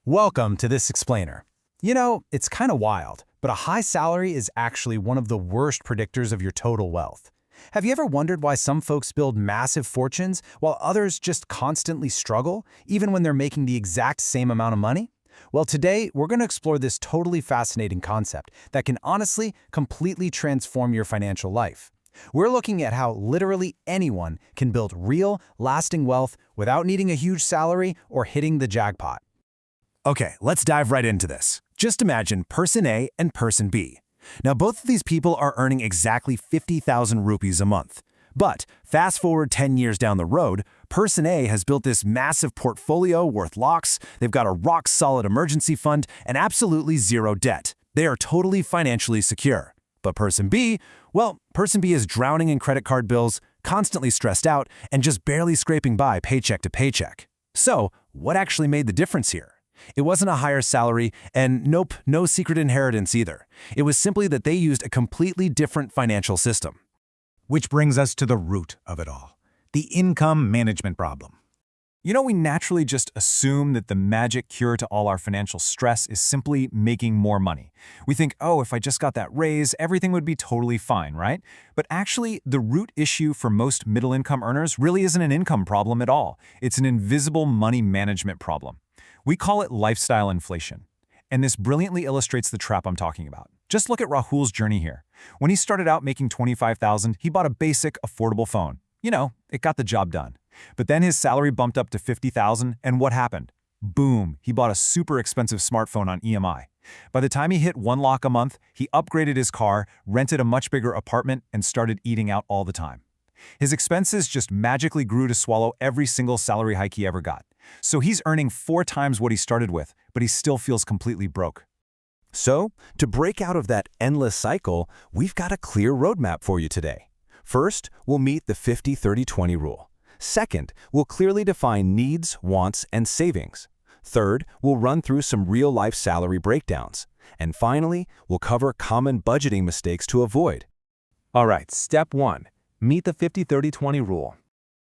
Welcome to This Explainer. You know, it's kind of wild, but a high salary is actually one of the worst predictors of your total wealth. Have you ever wondered why some folks build massive fortunes while others just constantly struggle, even when they're making the exact same amount of money? Well, today, we're going to explore this totally fascinating concept that can honestly, completely transform your financial life. We're looking at how literally anyone can build real, lasting wealth without needing a huge salary or hitting the jackpot. Okay, let's dive right into this. Just imagine Person A and Person B. Now, both of these people are earning exactly 50,000 rupees a month. But fast forward 10 years down the road, Person A has built this massive portfolio worth lakhs, they've got a rock-solid emergency fund, and absolutely zero debt. They are totally financially secure. But Person B, well, Person B is drowning in credit card bills, constantly stressed out, and just barely scraping by paycheck to paycheck. So, what actually made the difference here? It wasn't a higher salary, and nope, no secret inheritance either. It was simply that they used a completely different financial system. Which brings us to the root of it all, the income management problem. You know, we naturally just assume that the magic cure to all our financial stress is simply making more money. We think, oh, if I just got that raise, everything would be totally fine, right? But actually, the root issue for most middle-income earners really isn't an income problem at all. It's an invisible money management problem. We call it lifestyle inflation. And this brilliantly illustrates the trap I'm talking about. Just look at Rahul's journey here. When he started out making $25,000, he bought a basic, affordable phone. You know, it got the job done. But then his salary bumped up to $50,000, and what happened? Boom, he bought a super expensive smartphone on EMI. By the time he hit 1 lakh a month, he upgraded his car, rented a much bigger apartment, and started eating out all the time. His expenses just magically grew to swallow every single salary hike he ever got. So he's earning 4 times what he started with, but he still feels completely broke. So, to break out of that endless cycle, we've got a clear roadmap for you today. First, we'll meet the 50-30-20 rule. Second, we'll clearly define needs, wants, and savings. Third, we'll run through some real-life salary breakdowns. And finally, we'll cover common budgeting mistakes to avoid. All right, step 1. Meet the 50-30-20 rule.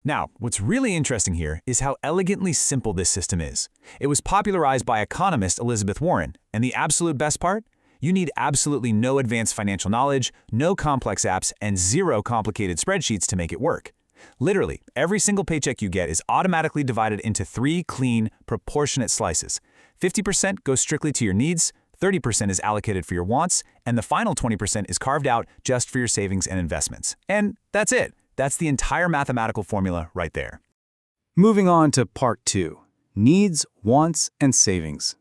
Now, what's really interesting here is how elegantly simple this system is. It was popularized by economist Elizabeth Warren, and the absolute best part? You need absolutely no advanced financial knowledge, no complex apps, and 0 complicated spreadsheets to make it work. Literally, every single paycheck you get is automatically divided into 3 clean, proportionate slices. 50% goes strictly to your needs, 30% is allocated for your wants, and the final 20% is carved out just for your savings and investments. And that's it. That's the entire mathematical formula right there. Moving on to part 2, needs, wants, and savings.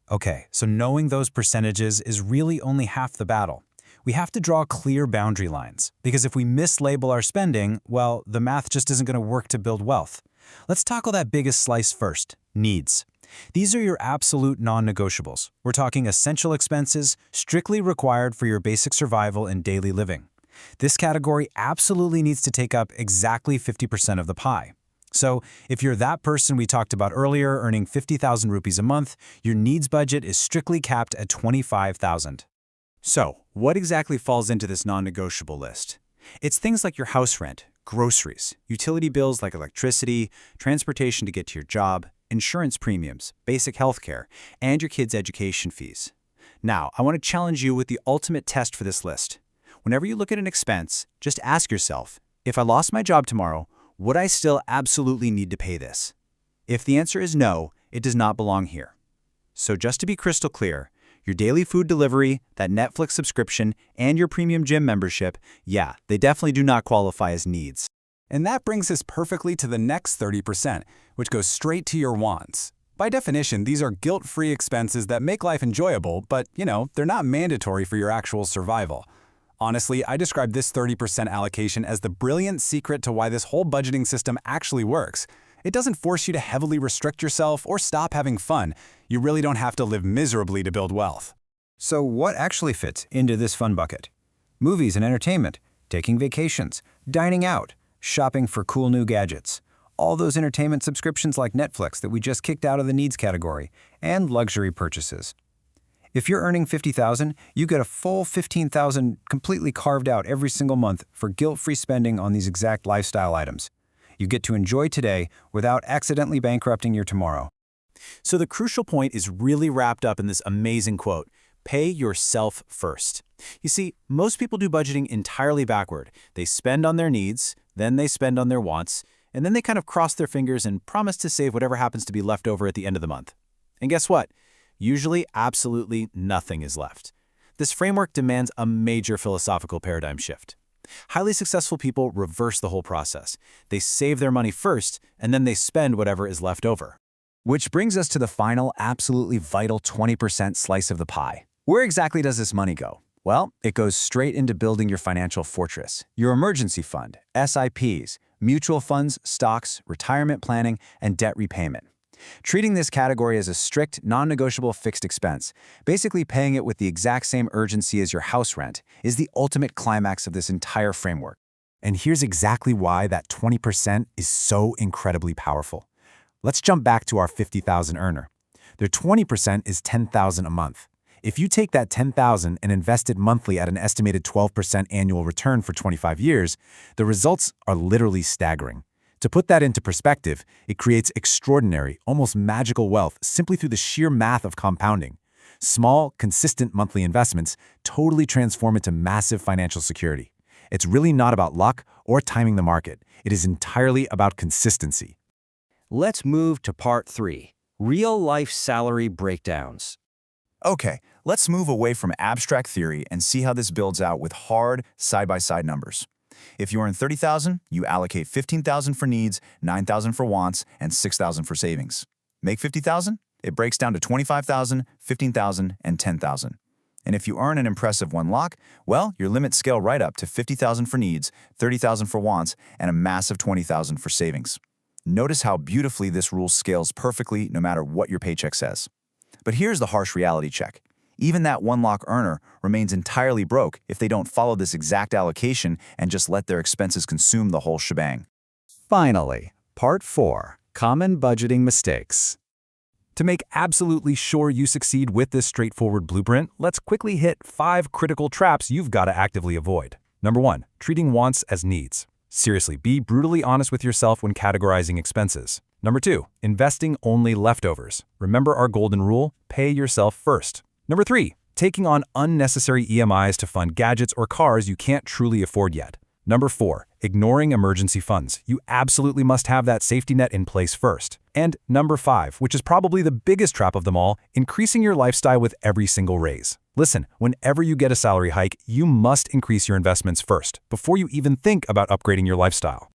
Okay, so knowing those percentages is really only half the battle. We have to draw clear boundary lines, because if we mislabel our spending, well, the math just isn't going to work to build wealth. Let's tackle that biggest slice first, needs. These are your absolute non-negotiables. We're talking essential expenses, strictly required for your basic survival and daily living. This category absolutely needs to take up exactly 50% of the pie. So, if you're that person we talked about earlier earning 50,000 rupees a month, your needs budget is strictly capped at 25,000. So, what exactly falls into this non-negotiable list? It's things like your house rent, groceries, utility bills like electricity, transportation to get to your job, insurance premiums, basic healthcare, and your kids' education fees. Now, I want to challenge you with the ultimate test for this list. Whenever you look at an expense, just ask yourself, if I lost my job tomorrow, would I still absolutely need to pay this? If the answer is no, it does not belong here. So just to be crystal clear, your daily food delivery, that Netflix subscription, and your premium gym membership, yeah, they definitely do not qualify as needs. And that brings us perfectly to the next 30%, which goes straight to your wants. By definition, these are guilt-free expenses that make life enjoyable, but, they're not mandatory for your actual survival. Honestly, I describe this 30% allocation as the brilliant secret to why this whole budgeting system actually works. It doesn't force you to heavily restrict yourself or stop having fun. You really don't have to live miserably to build wealth. So what actually fits into this fun bucket? Movies and entertainment, taking vacations, dining out, shopping for cool new gadgets, all those entertainment subscriptions like Netflix that we just kicked out of the needs category, and luxury purchases. If you're earning 50,000, you get a full 15,000 completely carved out every single month for guilt-free spending on these exact lifestyle items. You get to enjoy today without accidentally bankrupting your tomorrow. So the crucial point is really wrapped up in this amazing quote: pay yourself first. You see, most people do budgeting entirely backward. They spend on their needs, then they spend on their wants, and then they kind of cross their fingers and promise to save whatever happens to be left over at the end of the month. And guess what? Usually, absolutely nothing is left. This framework demands a major philosophical paradigm shift. Highly successful people reverse the whole process. They save their money first, and then they spend whatever is left over. Which brings us to the final, absolutely vital 20% slice of the pie. Where exactly does this money go? Well, it goes straight into building your financial fortress, your emergency fund, SIPs, mutual funds, stocks, retirement planning, and debt repayment. Treating this category as a strict, non-negotiable fixed expense, basically paying it with the exact same urgency as your house rent, is the ultimate climax of this entire framework. And here's exactly why that 20% is so incredibly powerful. Let's jump back to our 50,000 earner. Their 20% is 10,000 a month. If you take that 10,000 and invest it monthly at an estimated 12% annual return for 25 years, the results are literally staggering. To put that into perspective, it creates extraordinary, almost magical wealth simply through the sheer math of compounding. Small, consistent monthly investments totally transform into massive financial security. It's really not about luck or timing the market. It is entirely about consistency. Let's move to part 3, real-life salary breakdowns. Okay, let's move away from abstract theory and see how this builds out with hard, side-by-side numbers. If you earn $30,000, you allocate $15,000 for needs, $9,000 for wants, and $6,000 for savings. Make $50,000? It breaks down to $25,000, $15,000, and $10,000. And if you earn an impressive $1 lakh, well, your limits scale right up to $50,000 for needs, $30,000 for wants, and a massive $20,000 for savings. Notice how beautifully this rule scales perfectly no matter what your paycheck says. But here's the harsh reality check. Even that $1 lakh earner remains entirely broke if they don't follow this exact allocation and just let their expenses consume the whole shebang. Finally, Part 4, Common Budgeting Mistakes. To make absolutely sure you succeed with this straightforward blueprint, let's quickly hit 5 critical traps you've got to actively avoid. Number 1, treating wants as needs. Seriously, be brutally honest with yourself when categorizing expenses. Number 2, investing only leftovers. Remember our golden rule: pay yourself first. Number 3, taking on unnecessary EMIs to fund gadgets or cars you can't truly afford yet. Number 4, ignoring emergency funds. You absolutely must have that safety net in place first. And number 5, which is probably the biggest trap of them all, increasing your lifestyle with every single raise. Listen, whenever you get a salary hike, you must increase your investments first, before you even think about upgrading your lifestyle.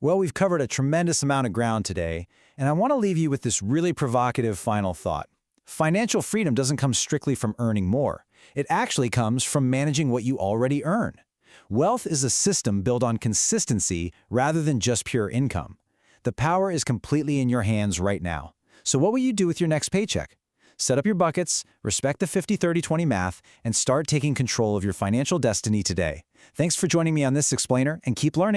Well, we've covered a tremendous amount of ground today, and I want to leave you with this really provocative final thought. Financial freedom doesn't come strictly from earning more. It actually comes from managing what you already earn. Wealth is a system built on consistency rather than just pure income. The power is completely in your hands right now. So what will you do with your next paycheck? Set up your buckets, respect the 50-30-20 math, and start taking control of your financial destiny today. Thanks for joining me on this explainer, and keep learning.